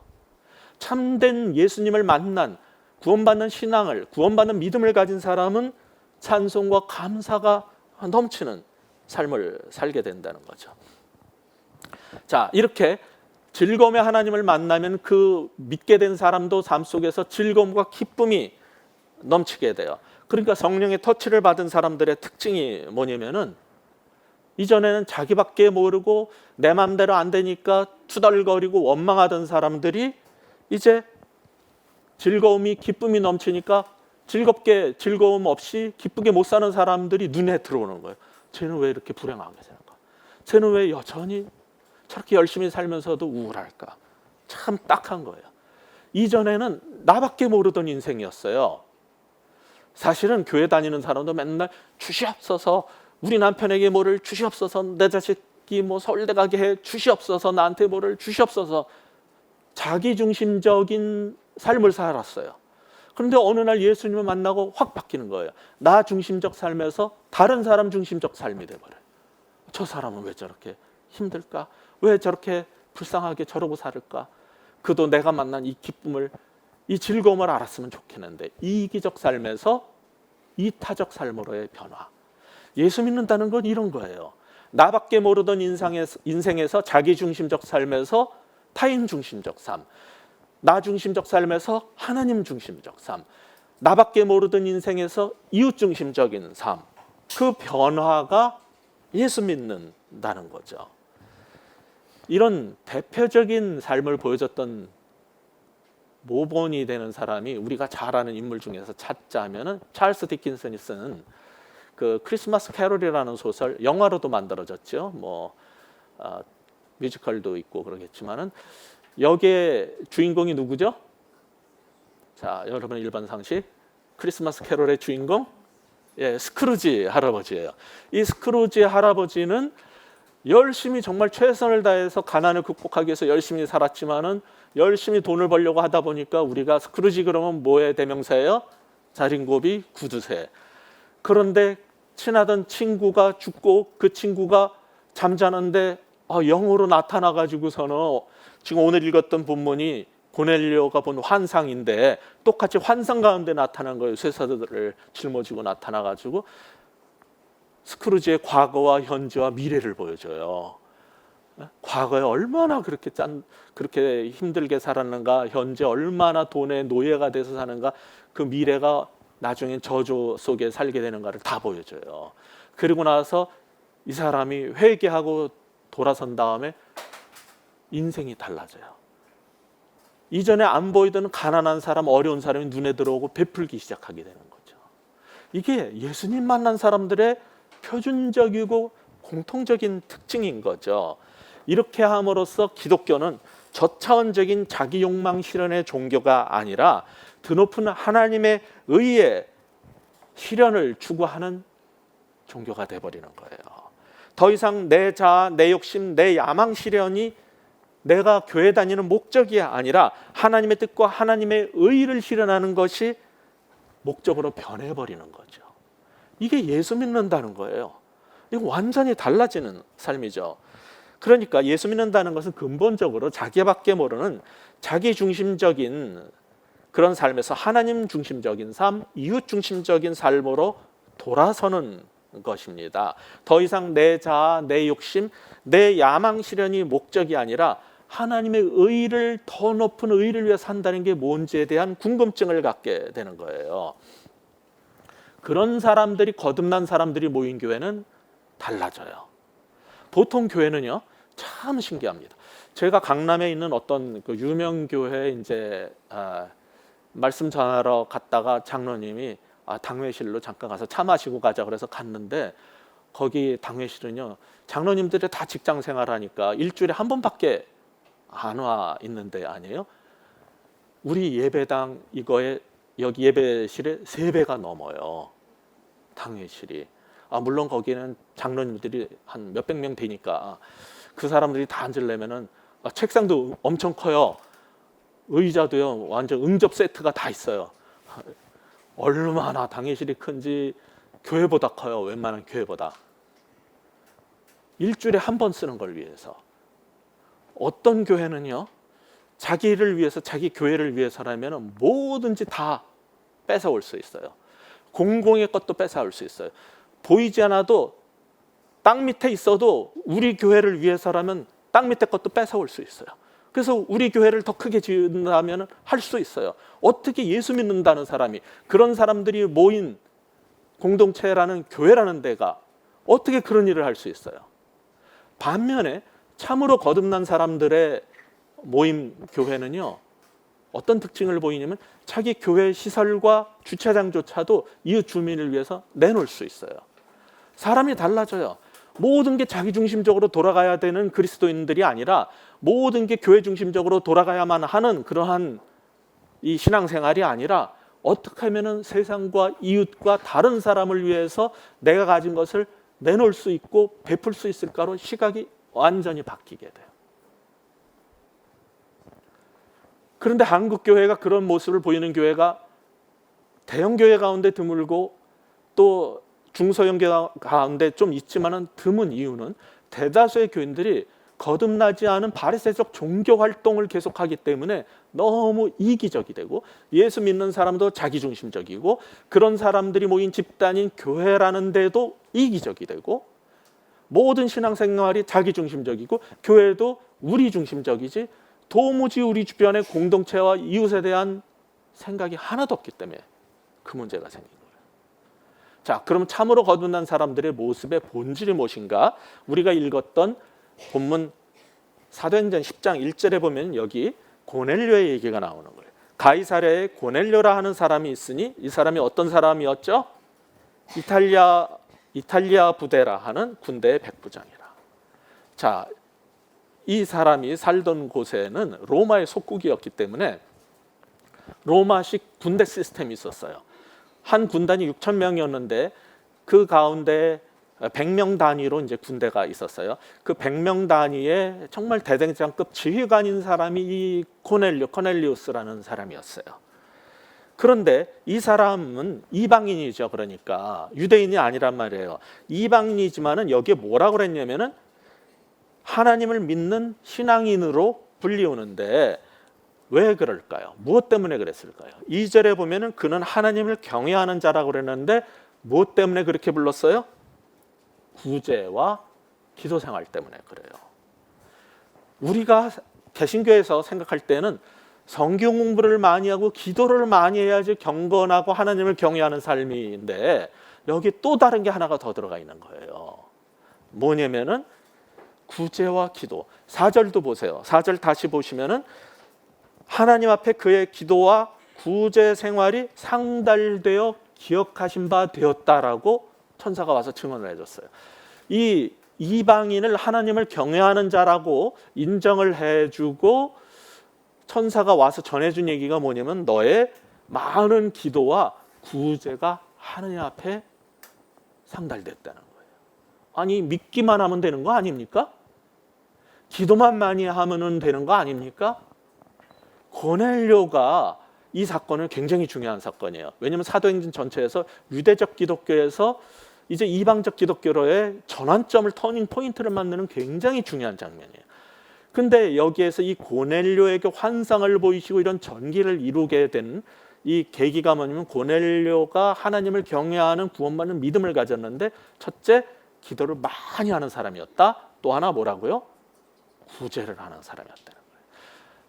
참된 예수님을 만난 구원받는 신앙을, 구원받는 믿음을 가진 사람은 찬송과 감사가 넘치는 삶을 살게 된다는 거죠. 자, 이렇게 즐거움의 하나님을 만나면 그 믿게 된 사람도 삶 속에서 즐거움과 기쁨이 넘치게 돼요. 그러니까 성령의 터치를 받은 사람들의 특징이 뭐냐면은 이전에는 자기밖에 모르고 내 마음대로 안 되니까 투덜거리고 원망하던 사람들이 이제 즐거움이 기쁨이 넘치니까 즐겁게 즐거움 없이 기쁘게 못 사는 사람들이 눈에 들어오는 거예요. 쟤는 왜 이렇게 불행하게 사는가? 쟤는 왜 여전히 저렇게 열심히 살면서도 우울할까? 참 딱한 거예요. 이전에는 나밖에 모르던 인생이었어요. 사실은 교회 다니는 사람도 맨날 주시옵소서, 우리 남편에게 뭐를 주시옵소서, 내 자식이 뭐 서울대 가게 해 주시옵소서, 나한테 뭐를 주시옵소서, 자기중심적인 삶을 살았어요. 그런데 어느 날 예수님을 만나고 확 바뀌는 거예요. 나 중심적 삶에서 다른 사람 중심적 삶이 돼버려요. 저 사람은 왜 저렇게 힘들까? 왜 저렇게 불쌍하게 저러고 살을까? 그도 내가 만난 이 기쁨을, 이 즐거움을 알았으면 좋겠는데 이기적 삶에서 이타적 삶으로의 변화. 예수 믿는다는 건 이런 거예요. 나밖에 모르던 인생에서 자기중심적 삶에서 타인 중심적 삶, 나 중심적 삶에서 하나님 중심적 삶, 나밖에 모르던 인생에서 이웃 중심적인 삶, 그 변화가 예수 믿는다는 거죠. 이런 대표적인 삶을 보여줬던 모본이 되는 사람이 우리가 잘 아는 인물 중에서 찾자면은 찰스 디킨슨이 쓴 그 크리스마스 캐롤이라는 소설, 영화로도 만들어졌죠. 뮤지컬도 있고 그러겠지만은 여기에 주인공이 누구죠? 자, 여러분 일반 상식, 크리스마스 캐롤의 주인공, 스크루지 할아버지예요. 이 스크루지 할아버지는 열심히 정말 최선을 다해서 가난을 극복하기 위해서 열심히 살았지만은 열심히 돈을 벌려고 하다 보니까 우리가 스크루지 그러면 뭐의 대명사예요? 자린고비 구두쇠. 그런데 친하던 친구가 죽고 그 친구가 잠자는데 영으로 나타나 가지고서는 지금 오늘 읽었던 본문이 고넬료가 본 환상인데 똑같이 환상 가운데 나타난 거예요. 쇠사슬을 짊어지고 나타나 가지고 스크루지의 과거와 현재와 미래를 보여줘요. 과거에 얼마나 그렇게 힘들게 살았는가, 현재 얼마나 돈의 노예가 돼서 사는가, 그 미래가 나중에 저주 속에 살게 되는가를 다 보여줘요. 그리고 나서 이 사람이 회개하고 돌아선 다음에 인생이 달라져요. 이전에 안 보이던 가난한 사람, 어려운 사람이 눈에 들어오고 베풀기 시작하게 되는 거죠. 이게 예수님 만난 사람들의 표준적이고 공통적인 특징인 거죠. 이렇게 함으로써 기독교는 저차원적인 자기 욕망 실현의 종교가 아니라 드높은 하나님의 의의 실현을 추구하는 종교가 되어버리는 거예요. 더 이상 내 자아, 내 욕심, 내 야망 실현이 내가 교회 다니는 목적이 아니라 하나님의 뜻과 하나님의 의를 실현하는 것이 목적으로 변해버리는 거죠. 이게 예수 믿는다는 거예요. 이거 완전히 달라지는 삶이죠. 그러니까 예수 믿는다는 것은 근본적으로 자기밖에 모르는 자기 중심적인 그런 삶에서 하나님 중심적인 삶, 이웃 중심적인 삶으로 돌아서는 것입니다. 더 이상 내 자아, 내 욕심, 내 야망 실현이 목적이 아니라 하나님의 의를, 더 높은 의를 위해 산다는 게 뭔지에 대한 궁금증을 갖게 되는 거예요. 그런 사람들이, 거듭난 사람들이 모인 교회는 달라져요. 보통 교회는요, 참 신기합니다. 제가 강남에 있는 어떤 그 유명 교회에 이제 말씀 전하러 갔다가 장로님이 당회실로 잠깐 가서 차 마시고 가자 그래서 갔는데, 거기 당회실은요, 장로님들이 다 직장 생활하니까 일주일에 한 번밖에 안 와 있는데 아니에요. 우리 예배당 이거에 여기 예배실에 3배가 넘어요. 당회실이. 물론 거기는 장로님들이 한 몇백 명 되니까 그 사람들이 다 앉으려면은 책상도 엄청 커요. 의자도요, 완전 응접 세트가 다 있어요. 얼마나 당회실이 큰지 교회보다 커요. 웬만한 교회보다. 일주일에 한 번 쓰는 걸 위해서. 어떤 교회는요, 자기를 위해서, 자기 교회를 위해서라면 뭐든지 다 뺏어올 수 있어요. 공공의 것도 뺏어올 수 있어요. 보이지 않아도 땅 밑에 있어도 우리 교회를 위해서라면 땅 밑에 것도 뺏어올 수 있어요. 그래서 우리 교회를 더 크게 지은다면 할 수 있어요. 어떻게 예수 믿는다는 사람이, 그런 사람들이 모인 공동체라는 교회라는 데가 어떻게 그런 일을 할 수 있어요? 반면에 참으로 거듭난 사람들의 모임 교회는요, 어떤 특징을 보이냐면 자기 교회 시설과 주차장조차도 이웃 주민을 위해서 내놓을 수 있어요. 사람이 달라져요. 모든 게 자기 중심적으로 돌아가야 되는 그리스도인들이 아니라 모든 게 교회 중심적으로 돌아가야만 하는 그러한 이 신앙생활이 아니라 어떻게 하면 세상과 이웃과 다른 사람을 위해서 내가 가진 것을 내놓을 수 있고 베풀 수 있을까로 시각이 완전히 바뀌게 돼요. 그런데 한국 교회가 그런 모습을 보이는 교회가 대형 교회 가운데 드물고 또 중소형 교회 가운데 좀 있지만은 드문 이유는 대다수의 교인들이 거듭나지 않은 바리새적 종교 활동을 계속하기 때문에 너무 이기적이 되고, 예수 믿는 사람도 자기중심적이고, 그런 사람들이 모인 집단인 교회라는 데도 이기적이 되고, 모든 신앙생활이 자기중심적이고 교회도 우리중심적이지 도무지 우리 주변의 공동체와 이웃에 대한 생각이 하나도 없기 때문에 그 문제가 생긴 거예요. 자, 그럼 참으로 거듭난 사람들의 모습의 본질이 무엇인가? 우리가 읽었던 본문 사도행전 10장 1절에 보면 여기 고넬료의 얘기가 나오는 거예요. 가이사랴에 고넬료라 하는 사람이 있으니, 이 사람이 어떤 사람이었죠? 이탈리아 부대라 하는 군대의 백부장이라. 자, 이 사람이 살던 곳에는 로마의 속국이었기 때문에 로마식 군대 시스템이 있었어요. 한 군단이 6천 명이었는데 그 가운데 100명 단위로 이제 군대가 있었어요. 그 100명 단위의 정말 대대장급 지휘관인 사람이 이 코넬리우스라는 사람이었어요. 그런데 이 사람은 이방인이죠. 그러니까 유대인이 아니란 말이에요. 이방인이지만은 여기에 뭐라고 그랬냐면은 하나님을 믿는 신앙인으로 불리우는데 왜 그럴까요? 무엇 때문에 그랬을까요? 2절에 보면은 그는 하나님을 경외하는 자라고 그랬는데 무엇 때문에 그렇게 불렀어요? 구제와 기도 생활 때문에 그래요. 우리가 개신교에서 생각할 때는 성경 공부를 많이 하고 기도를 많이 해야지 경건하고 하나님을 경외하는 삶인데 여기 또 다른 게 하나가 더 들어가 있는 거예요. 뭐냐면은 구제와 기도. 4절도 보세요. 4절 다시 보시면은 하나님 앞에 그의 기도와 구제 생활이 상달되어 기억하신 바 되었다라고 천사가 와서 증언을 해줬어요. 이 이방인을 하나님을 경외하는 자라고 인정을 해주고 천사가 와서 전해준 얘기가 뭐냐면 너의 많은 기도와 구제가 하나님 앞에 상달됐다는 거예요. 아니 믿기만 하면 되는 거 아닙니까? 기도만 많이 하면 되는 거 아닙니까? 고넬료가 이 사건은 굉장히 중요한 사건이에요. 왜냐하면 사도행전 전체에서 유대적 기독교에서 이제 이방적 기독교로의 전환점을 터닝 포인트를 만드는 굉장히 중요한 장면이에요. 근데 여기에서 이 고넬료에게 환상을 보이시고 이런 전기를 이루게 된 이 계기가 뭐냐면 고넬료가 하나님을 경외하는 구원받는 믿음을 가졌는데 첫째, 기도를 많이 하는 사람이었다. 또 하나 뭐라고요? 구제를 하는 사람이었다는 거예요.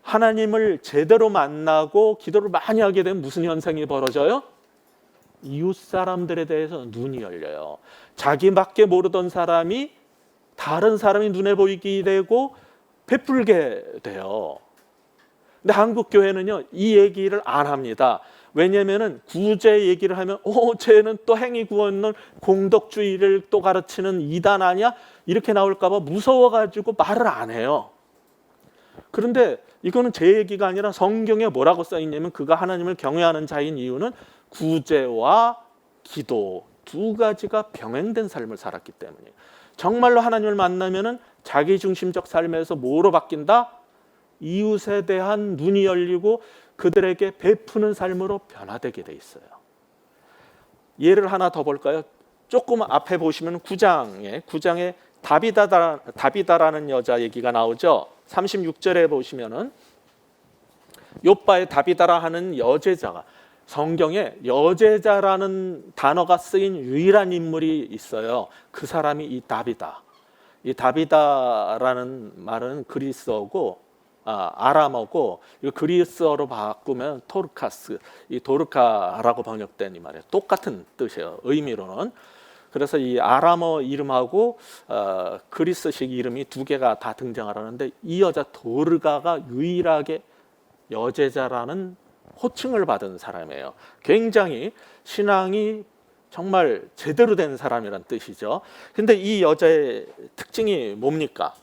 하나님을 제대로 만나고 기도를 많이 하게 되면 무슨 현상이 벌어져요? 이웃 사람들에 대해서 눈이 열려요. 자기밖에 모르던 사람이 다른 사람이 눈에 보이게 되고 베풀게 돼요. 근데 한국 교회는요 이 얘기를 안 합니다. 왜냐하면은 구제 얘기를 하면 쟤는 또 행위 구원론 공덕주의를 또 가르치는 이단 아니야? 이렇게 나올까 봐 무서워가지고 말을 안 해요. 그런데 이거는 제 얘기가 아니라 성경에 뭐라고 써있냐면 그가 하나님을 경외하는 자인 이유는 구제와 기도 두 가지가 병행된 삶을 살았기 때문이에요. 정말로 하나님을 만나면은 자기중심적 삶에서 뭐로 바뀐다? 이웃에 대한 눈이 열리고 그들에게 베푸는 삶으로 변화되게 돼 있어요. 예를 하나 더 볼까요? 조금 앞에 보시면 9장에 다비다라는 여자 얘기가 나오죠. 36절에 보시면은 욥바의 다비다라 하는 여제자가 성경에 여제자라는 단어가 쓰인 유일한 인물이 있어요. 그 사람이 이 다비다. 이 다비다라는 말은 그리스어고 아람어고 그리스어로 바꾸면 토르카스, 이 도르카라고 번역된 이 말이에요. 똑같은 뜻이에요. 의미로는. 그래서 이 아람어 이름하고 그리스식 이름이 두 개가 다 등장하는데 이 여자 도르가가 유일하게 여제자라는 호칭을 받은 사람이에요. 굉장히 신앙이 정말 제대로 된 사람이란 뜻이죠. 근데 이 여자의 특징이 뭡니까?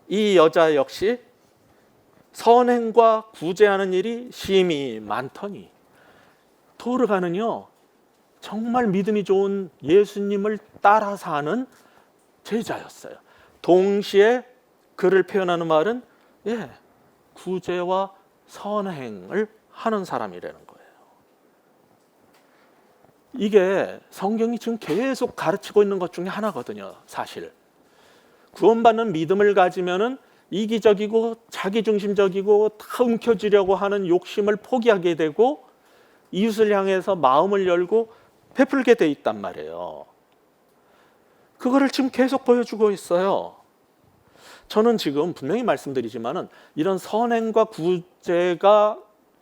이 여자 역시 선행과 구제하는 일이 심히 많더니 도르가는요 정말 믿음이 좋은 예수님을 따라 사는 제자였어요. 동시에 그를 표현하는 말은 구제와 선행을 하는 사람이라는 거예요. 이게 성경이 지금 계속 가르치고 있는 것 중에 하나거든요. 사실 구원받는 믿음을 가지면은 이기적이고 자기중심적이고 다 움켜쥐려고 하는 욕심을 포기하게 되고 이웃을 향해서 마음을 열고 베풀게 돼 있단 말이에요. 그거를 지금 계속 보여주고 있어요. 저는 지금 분명히 말씀드리지만은 이런 선행과 구제가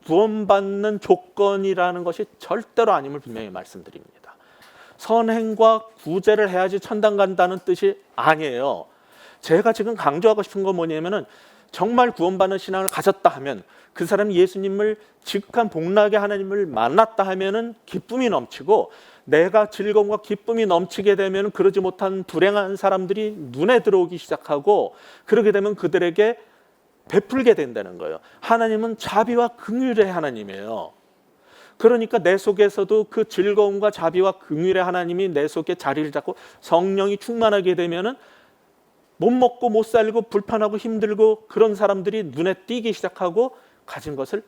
구원받는 조건이라는 것이 절대로 아님을 분명히 말씀드립니다. 선행과 구제를 해야지 천당 간다는 뜻이 아니에요. 제가 지금 강조하고 싶은 건 뭐냐면은 정말 구원받는 신앙을 가졌다 하면 그 사람이 예수님을 지극한 복락의 하나님을 만났다 하면은 기쁨이 넘치고 내가 즐거움과 기쁨이 넘치게 되면 그러지 못한 불행한 사람들이 눈에 들어오기 시작하고 그러게 되면 그들에게 베풀게 된다는 거예요. 하나님은 자비와 긍휼의 하나님이에요. 그러니까 내 속에서도 그 즐거움과 자비와 긍휼의 하나님이 내 속에 자리를 잡고 성령이 충만하게 되면은 못 먹고 못 살고 불편하고 힘들고 그런 사람들이 눈에 띄기 시작하고 가진 것을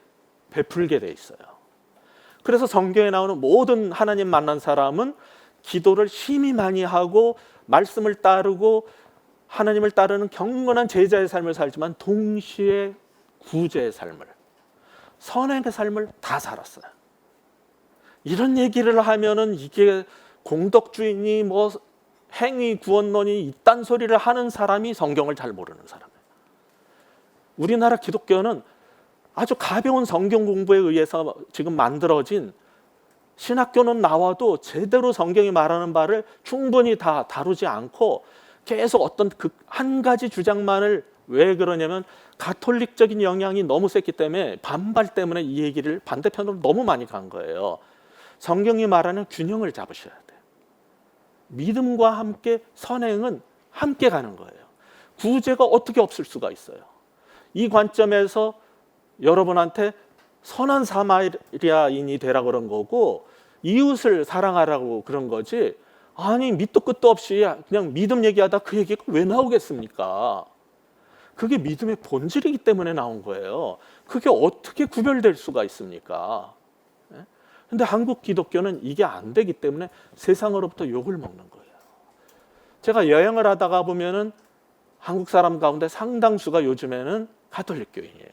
베풀게 돼 있어요. 그래서 성경에 나오는 모든 하나님 만난 사람은 기도를 심히 많이 하고 말씀을 따르고 하나님을 따르는 경건한 제자의 삶을 살지만 동시에 구제의 삶을, 선행의 삶을 다 살았어요. 이런 얘기를 하면은 이게 공덕주의니 뭐 행위 구원론이 이딴 소리를 하는 사람이 성경을 잘 모르는 사람이에요. 우리나라 기독교는 아주 가벼운 성경 공부에 의해서 지금 만들어진, 신학교는 나와도 제대로 성경이 말하는 바를 충분히 다 다루지 않고 계속 어떤 그 한 가지 주장만을, 왜 그러냐면 가톨릭적인 영향이 너무 셌기 때문에 반발 때문에 이 얘기를 반대편으로 너무 많이 간 거예요. 성경이 말하는 균형을 잡으셔야 돼요. 믿음과 함께 선행은 함께 가는 거예요. 구제가 어떻게 없을 수가 있어요. 이 관점에서 여러분한테 선한 사마리아인이 되라 그런 거고 이웃을 사랑하라고 그런 거지, 아니 밑도 끝도 없이 그냥 믿음 얘기하다 그 얘기가 왜 나오겠습니까? 그게 믿음의 본질이기 때문에 나온 거예요. 그게 어떻게 구별될 수가 있습니까? 근데 한국 기독교는 이게 안 되기 때문에 세상으로부터 욕을 먹는 거예요. 제가 여행을 하다가 보면은 한국 사람 가운데 상당수가 요즘에는 가톨릭 교인이에요.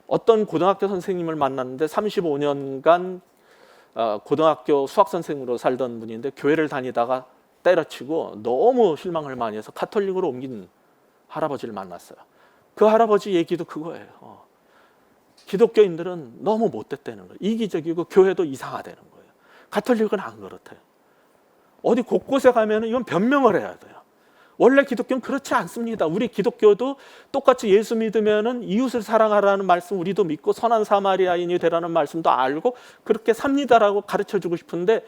어떤 고등학교 선생님을 만났는데 35년간 고등학교 수학 선생으로 살던 분인데 교회를 다니다가 때려치고 너무 실망을 많이 해서 가톨릭으로 옮긴 할아버지를 만났어요. 그 할아버지 얘기도 그거예요. 기독교인들은 너무 못됐다는 거예요. 이기적이고 교회도 이상하다는 거예요. 가톨릭은 안 그렇대요. 어디 곳곳에 가면 이건 변명을 해야 돼요. 원래 기독교는 그렇지 않습니다. 우리 기독교도 똑같이 예수 믿으면은 이웃을 사랑하라는 말씀 우리도 믿고 선한 사마리아인이 되라는 말씀도 알고 그렇게 삽니다라고 가르쳐주고 싶은데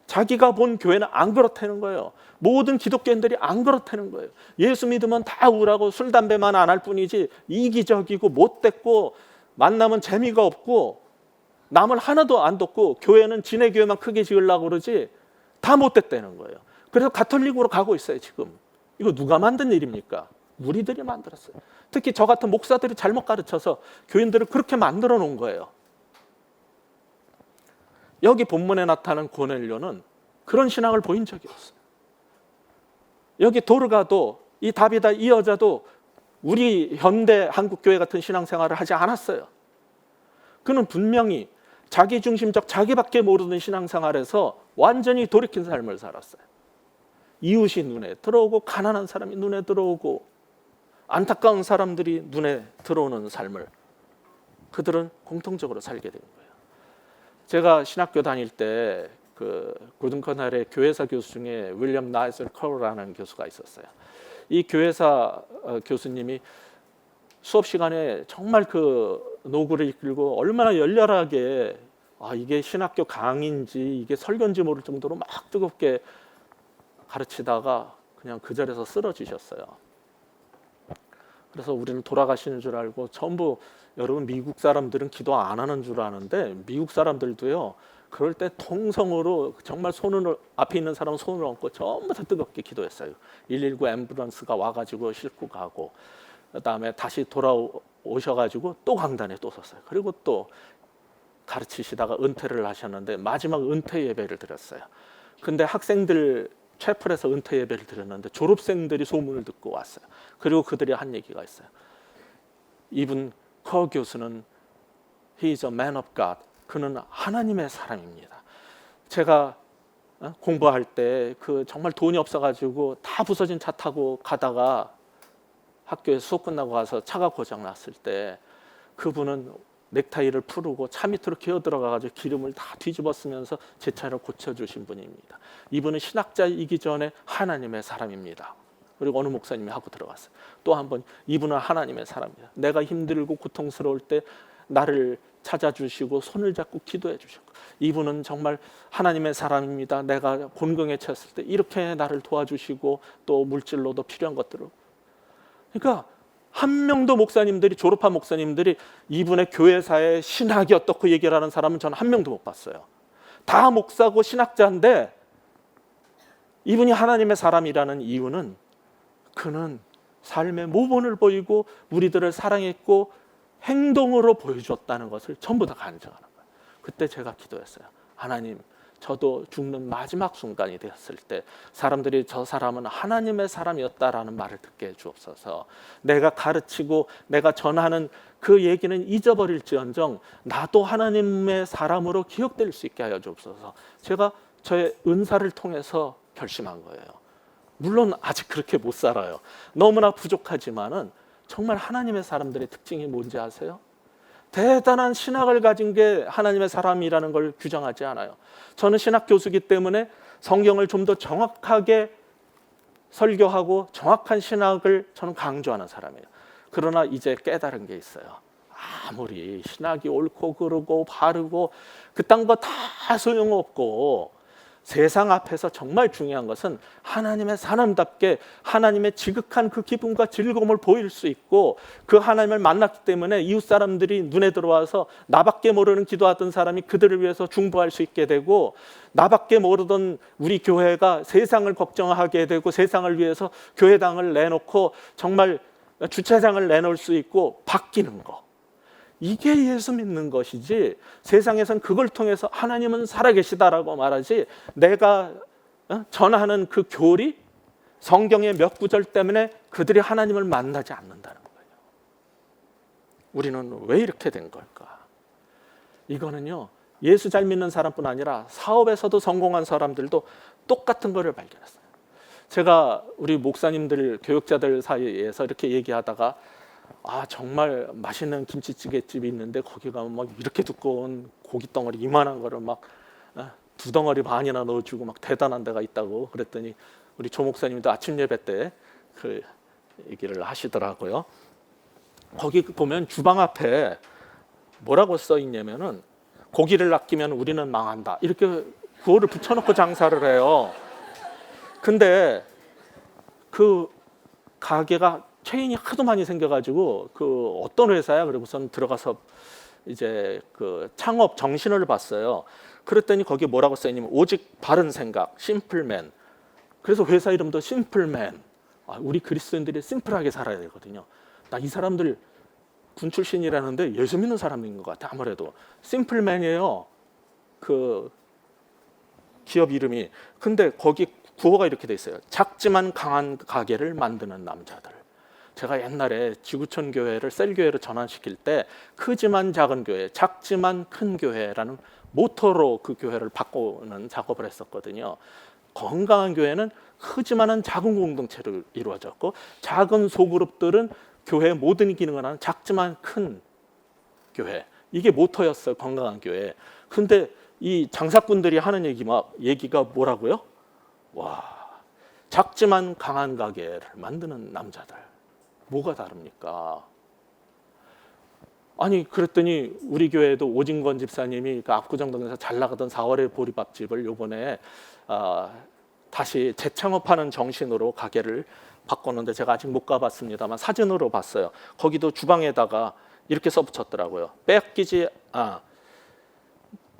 자기가 본 교회는 안 그렇다는 거예요. 모든 기독교인들이 안 그렇다는 거예요. 예수 믿으면 다 우울하고 술 담배만 안 할 뿐이지 이기적이고 못됐고 만나면 재미가 없고 남을 하나도 안 돕고 교회는 지네 교회만 크게 지으려고 그러지 다 못됐다는 거예요. 그래서 가톨릭으로 가고 있어요 지금. 이거 누가 만든 일입니까? 우리들이 만들었어요. 특히 저 같은 목사들이 잘못 가르쳐서 교인들을 그렇게 만들어 놓은 거예요. 여기 본문에 나타난 고넬료는 그런 신앙을 보인 적이 없어요. 여기 도르가도, 이 다비다 이 여자도 우리 현대 한국 교회 같은 신앙생활을 하지 않았어요. 그는 분명히 자기중심적 자기밖에 모르는 신앙생활에서 완전히 돌이킨 삶을 살았어요. 이웃이 눈에 들어오고 가난한 사람이 눈에 들어오고 안타까운 사람들이 눈에 들어오는 삶을 그들은 공통적으로 살게 된 거예요. 제가 신학교 다닐 때 그 고등커널의 교회사 교수 중에 윌리엄 나이슬 커라는 교수가 있었어요. 이 교회사 교수님이 수업 시간에 정말 그 노구를 이끌고 얼마나 열렬하게 이게 신학교 강의인지 이게 설교인지 모를 정도로 막 뜨겁게 가르치다가 그냥 그 자리에서 쓰러지셨어요. 그래서 우리는 돌아가시는 줄 알고 전부, 여러분 미국 사람들은 기도 안 하는 줄 아는데 미국 사람들도요 그럴 때 통성으로 정말 손을, 앞에 있는 사람은 손을 얹고 전부 다 뜨겁게 기도했어요. 119 앰뷸런스가 와가지고 싣고 가고 그다음에 다시 돌아오셔가지고 또 강단에 또 섰어요. 그리고 또 가르치시다가 은퇴를 하셨는데 마지막 은퇴 예배를 드렸어요. 근데 학생들 채플에서 은퇴 예배를 드렸는데 졸업생들이 소문을 듣고 왔어요. 그리고 그들이 한 얘기가 있어요. 이분 커 교수는 He is a man of God. 그는 하나님의 사람입니다. 제가 공부할 때 그 정말 돈이 없어가지고 다 부서진 차 타고 가다가 학교에 수업 끝나고 가서 차가 고장 났을 때 그분은 넥타이를 풀고 차 밑으로 기어 들어가가지고 기름을 다 뒤집어 쓰면서 제 차를 고쳐주신 분입니다. 이분은 신학자이기 전에 하나님의 사람입니다. 그리고 어느 목사님이 하고 들어갔어요. 또 한 번, 이분은 하나님의 사람입니다. 내가 힘들고 고통스러울 때 나를 찾아주시고 손을 잡고 기도해 주셨고, 이분은 정말 하나님의 사람입니다. 내가 곤경에 처했을 때 이렇게 나를 도와주시고 또 물질로도 필요한 것들을. 그러니까 한 명도 목사님들이, 졸업한 목사님들이 이분의 교회사의 신학이 어떻고 얘기를 하는 사람은 저는 한 명도 못 봤어요. 다 목사고 신학자인데 이분이 하나님의 사람이라는 이유는 그는 삶의 모본을 보이고 우리들을 사랑했고 행동으로 보여줬다는 것을 전부 다 간증하는 거예요. 그때 제가 기도했어요. 하나님, 저도 죽는 마지막 순간이 되었을 때 사람들이 저 사람은 하나님의 사람이었다라는 말을 듣게 해주옵소서. 내가 가르치고 내가 전하는 그 얘기는 잊어버릴지언정 나도 하나님의 사람으로 기억될 수 있게 하여 주옵소서. 제가 저의 은사를 통해서 결심한 거예요. 물론 아직 그렇게 못 살아요. 너무나 부족하지만은 정말 하나님의 사람들의 특징이 뭔지 아세요? 대단한 신학을 가진 게 하나님의 사람이라는 걸 규정하지 않아요. 저는 신학 교수이기 때문에 성경을 좀 더 정확하게 설교하고 정확한 신학을 저는 강조하는 사람이에요. 그러나 이제 깨달은 게 있어요. 아무리 신학이 옳고 그르고 바르고 그딴 거 다 소용없고 세상 앞에서 정말 중요한 것은 하나님의 사람답게 하나님의 지극한 그 기쁨과 즐거움을 보일 수 있고 그 하나님을 만났기 때문에 이웃 사람들이 눈에 들어와서 나밖에 모르는 기도하던 사람이 그들을 위해서 중보할 수 있게 되고 나밖에 모르던 우리 교회가 세상을 걱정하게 되고 세상을 위해서 교회당을 내놓고 정말 주차장을 내놓을 수 있고 바뀌는 거. 이게 예수 믿는 것이지 세상에선 그걸 통해서 하나님은 살아계시다라고 말하지 내가 전하는 그 교리 성경의 몇 구절 때문에 그들이 하나님을 만나지 않는다는 거예요. 우리는 왜 이렇게 된 걸까? 이거는요 예수 잘 믿는 사람뿐 아니라 사업에서도 성공한 사람들도 똑같은 거를 발견했어요. 제가 우리 목사님들 교육자들 사이에서 이렇게 얘기하다가 정말 맛있는 김치찌개집이 있는데 거기 가면 막 이렇게 두꺼운 고기 덩어리 이만한 거를 막 2덩어리 반이나 넣어주고 막 대단한 데가 있다고 그랬더니 우리 조 목사님도 아침 예배 때 그 얘기를 하시더라고요. 거기 보면 주방 앞에 뭐라고 써 있냐면은 고기를 아끼면 우리는 망한다 이렇게 구호를 붙여놓고 장사를 해요. 근데 그 가게가 체인이 하도 많이 생겨가지고 그 어떤 회사야? 그러고선 들어가서 이제 그 창업 정신을 봤어요. 그랬더니 거기 뭐라고 써있냐면 오직 바른 생각, 심플맨. 그래서 회사 이름도 심플맨. 우리 그리스도인들이 심플하게 살아야 되거든요. 나 이 사람들 군 출신이라는데 예수 믿는 사람인 것 같아. 아무래도 심플맨이에요. 그 기업 이름이. 근데 거기 구호가 이렇게 돼 있어요. 작지만 강한 가게를 만드는 남자들. 제가 옛날에 지구촌 교회를 셀교회로 전환시킬 때 크지만 작은 교회, 작지만 큰 교회라는 모토로 그 교회를 바꾸는 작업을 했었거든요. 건강한 교회는 크지만은 작은 공동체로 이루어졌고 작은 소그룹들은 교회의 모든 기능을 하는 작지만 큰 교회. 이게 모토였어요. 건강한 교회. 근데 이 장사꾼들이 하는 얘기가 뭐라고요? 작지만 강한 가게를 만드는 남자들. 뭐가 다릅니까? 아니 그랬더니 우리 교회도 오진건 집사님이 그 압구정동에서 잘 나가던 4월의 보리밥집을 요번에 다시 재창업하는 정신으로 가게를 바꿨는데 제가 아직 못 가봤습니다만 사진으로 봤어요. 거기도 주방에다가 이렇게 써붙였더라고요. 뺏기지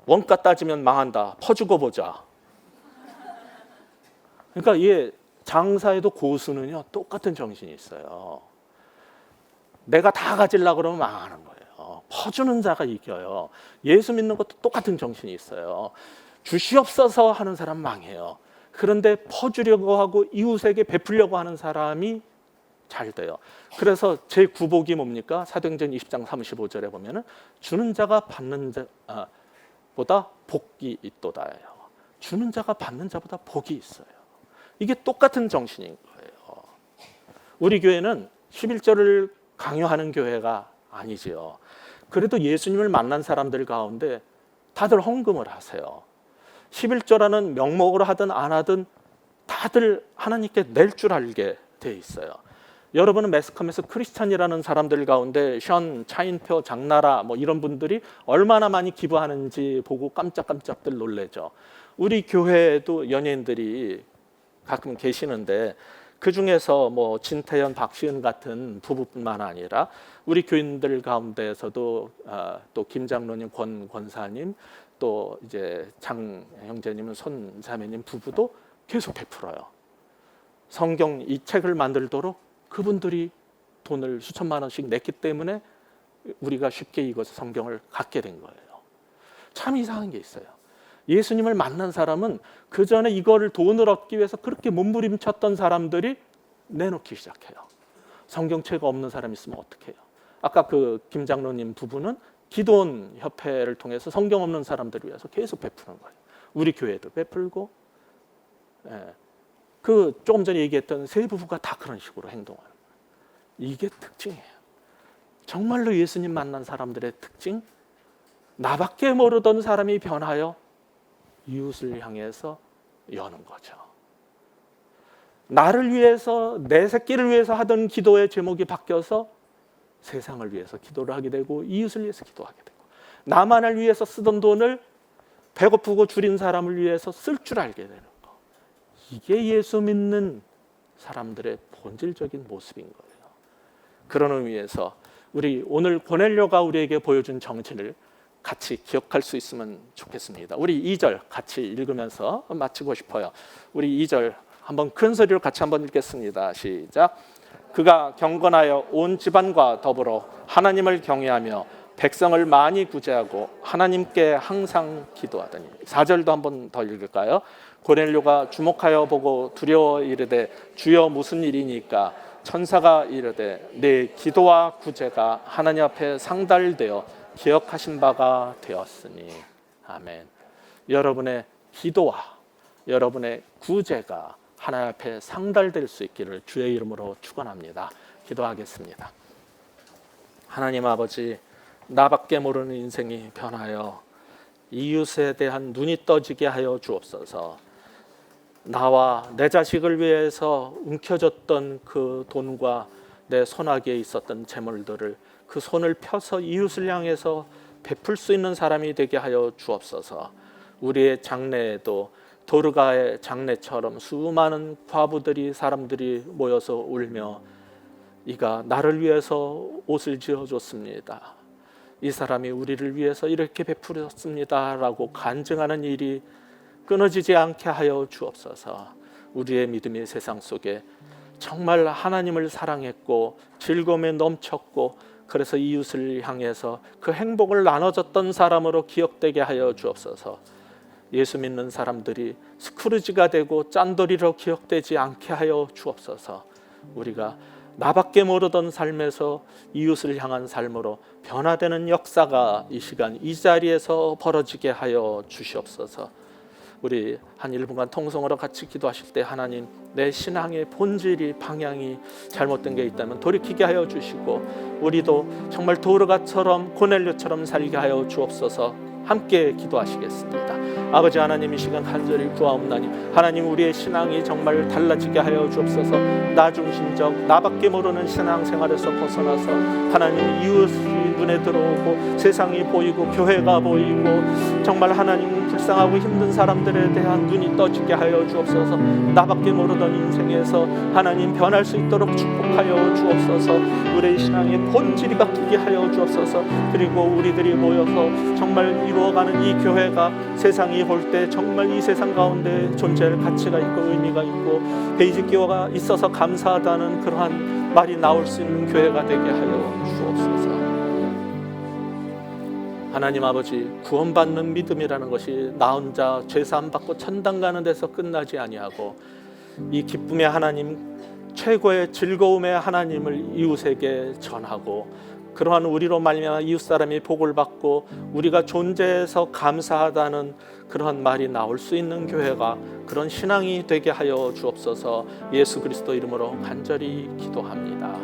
원가 따지면 망한다. 퍼주고 보자. 그러니까 이게 장사에도 고수는요 똑같은 정신이 있어요. 내가 다 가지려고 그러면 망하는 거예요. 퍼주는 자가 이겨요. 예수 믿는 것도 똑같은 정신이 있어요. 주시옵소서 하는 사람 망해요. 그런데 퍼주려고 하고 이웃에게 베풀려고 하는 사람이 잘 돼요. 그래서 제 구복이 뭡니까? 사도행전 20장 35절에 보면은 주는 자가 받는 자보다 복이 있도다예요. 주는 자가 받는 자보다 복이 있어요. 이게 똑같은 정신인 거예요. 우리 교회는 11절을 강요하는 교회가 아니지요. 그래도 예수님을 만난 사람들 가운데 다들 헌금을 하세요. 11조라는 명목으로 하든 안 하든 다들 하나님께 낼 줄 알게 돼 있어요. 여러분은 매스컴에서 크리스찬이라는 사람들 가운데 션, 차인표, 장나라 뭐 이런 분들이 얼마나 많이 기부하는지 보고 깜짝깜짝들 놀래죠. 우리 교회에도 연예인들이 가끔 계시는데 그 중에서 뭐 진태현, 박시은 같은 부부뿐만 아니라 우리 교인들 가운데에서도 또 김장로님, 권사님, 또 이제 장 형제님은 손자매님 부부도 계속 베풀어요. 성경 이 책을 만들도록 그분들이 돈을 수천만 원씩 냈기 때문에 우리가 쉽게 읽어서 성경을 갖게 된 거예요. 참 이상한 게 있어요. 예수님을 만난 사람은 그 전에 이거를 돈을 얻기 위해서 그렇게 몸부림쳤던 사람들이 내놓기 시작해요. 성경책 없는 사람 있으면 어떡해요? 아까 그 김장로님 부부는 기도원 협회를 통해서 성경 없는 사람들을 위해서 계속 베푸는 거예요. 우리 교회도 베풀고, 그 조금 전에 얘기했던 세 부부가 다 그런 식으로 행동하는 거예요. 이게 특징이에요. 정말로 예수님 만난 사람들의 특징, 나밖에 모르던 사람이 변하여 이웃을 향해서 여는 거죠. 나를 위해서, 내 새끼를 위해서 하던 기도의 제목이 바뀌어서 세상을 위해서 기도를 하게 되고 이웃을 위해서 기도하게 되고, 나만을 위해서 쓰던 돈을 배고프고 줄인 사람을 위해서 쓸 줄 알게 되는 거. 이게 예수 믿는 사람들의 본질적인 모습인 거예요. 그런 의미에서 우리 오늘 고넬료가 우리에게 보여준 정신을 같이 기억할 수 있으면 좋겠습니다. 우리 2절 같이 읽으면서 마치고 싶어요. 우리 2절 한번 큰 소리로 같이 한번 읽겠습니다. 시작. 그가 경건하여 온 집안과 더불어 하나님을 경외하며 백성을 많이 구제하고 하나님께 항상 기도하더니. 4절도 한번 더 읽을까요? 고넬료가 주목하여 보고 두려워 이르되 주여 무슨 일이니까? 천사가 이르되 내 기도와 구제가 하나님 앞에 상달되어 기억하신 바가 되었으니. 아멘. 여러분의 기도와 여러분의 구제가 하나님 앞에 상달될 수 있기를 주의 이름으로 축원합니다. 기도하겠습니다. 하나님 아버지, 나밖에 모르는 인생이 변하여 이웃에 대한 눈이 떠지게 하여 주옵소서. 나와 내 자식을 위해서 움켜졌던 그 돈과 내 손아귀에 있었던 재물들을 그 손을 펴서 이웃을 향해서 베풀 수 있는 사람이 되게 하여 주옵소서. 우리의 장래에도 도르가의 장례처럼 수많은 과부들이, 사람들이 모여서 울며 이가 나를 위해서 옷을 지어줬습니다, 이 사람이 우리를 위해서 이렇게 베풀었습니다 라고 간증하는 일이 끊어지지 않게 하여 주옵소서. 우리의 믿음의 세상 속에 정말 하나님을 사랑했고 즐거움에 넘쳤고 그래서 이웃을 향해서 그 행복을 나눠줬던 사람으로 기억되게 하여 주옵소서. 예수 믿는 사람들이 스크루지가 되고 짠돌이로 기억되지 않게 하여 주옵소서. 우리가 나밖에 모르던 삶에서 이웃을 향한 삶으로 변화되는 역사가 이 시간 이 자리에서 벌어지게 하여 주시옵소서. 우리 한 1분간 통성으로 같이 기도하실 때 하나님, 내 신앙의 본질이, 방향이 잘못된 게 있다면 돌이키게 하여 주시고 우리도 정말 도르가처럼 고넬료처럼 살게 하여 주옵소서. 함께 기도하시겠습니다. 아버지 하나님, 이 시간 간절히 구하옵나니 하나님, 우리의 신앙이 정말 달라지게 하여 주옵소서. 나 중심적, 나밖에 모르는 신앙생활에서 벗어나서 하나님, 이웃이 눈에 들어오고 세상이 보이고 교회가 보이고 정말 하나님 불쌍하고 힘든 사람들에 대한 눈이 떠지게 하여 주옵소서. 나밖에 모르던 인생에서 하나님 변할 수 있도록 축복하여 주옵소서. 우리의 신앙의 본질이 바뀌게 하여 주옵소서. 그리고 우리들이 모여서 정말 이루어가는 이 교회가 세상이 볼 때 정말 이 세상 가운데 존재할 가치가 있고 의미가 있고 베이직 기호가 있어서 감사하다는 그러한 말이 나올 수 있는 교회가 되게 하여 주옵소서. 하나님 아버지, 구원받는 믿음이라는 것이 나 혼자 죄사함 받고 천당 가는 데서 끝나지 아니하고 이 기쁨의 하나님, 최고의 즐거움의 하나님을 이웃에게 전하고 그러한 우리로 말미암아 이웃 사람이 복을 받고 우리가 존재해서 감사하다는 그러한 말이 나올 수 있는 교회가, 그런 신앙이 되게 하여 주옵소서. 예수 그리스도 이름으로 간절히 기도합니다.